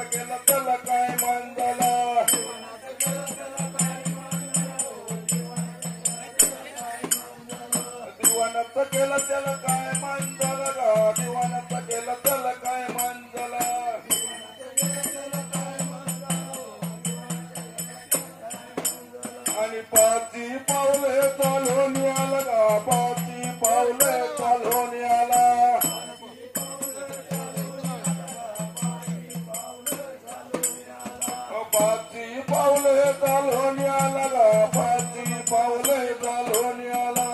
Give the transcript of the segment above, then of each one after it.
केलं त्याला काय मान झाला दिवानाचं केलं त्याला काय मान झाला गा दिवानाचं केलं त्याला काय मान झाला आणि पाची पावले चालून आला गा पाची पावले चालून आला पाची पावले चालून आला गा पाची पावले चालून आला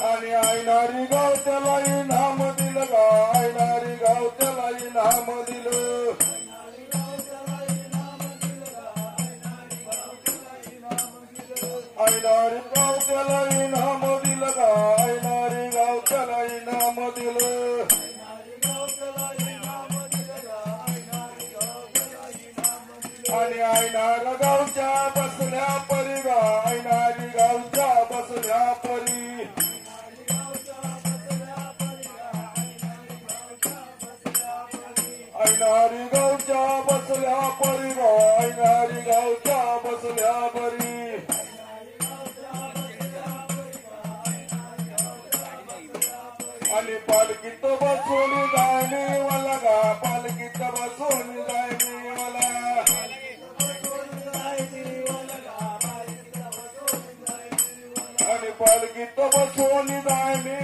आणि ऐनारी गाव त्याला इनाम दिलं गा ऐनारी गाव त्याला इनाम दिलं ऐनारी गाव त्याला इनाम दिलं गा ऐनारी गाव त्याला इनाम दिलं आणि ऐनार गावच्या बसल्या परी गा ऐनारी गावच्या बसल्या परी ऐनारी गावच्या बसल्या परी गा ऐनारी गावच्या बसल्या परी आणि पालखीत बसून जाणे मला गा पालखीत बसून जाणे मला आणि पालखीत बसून जाणे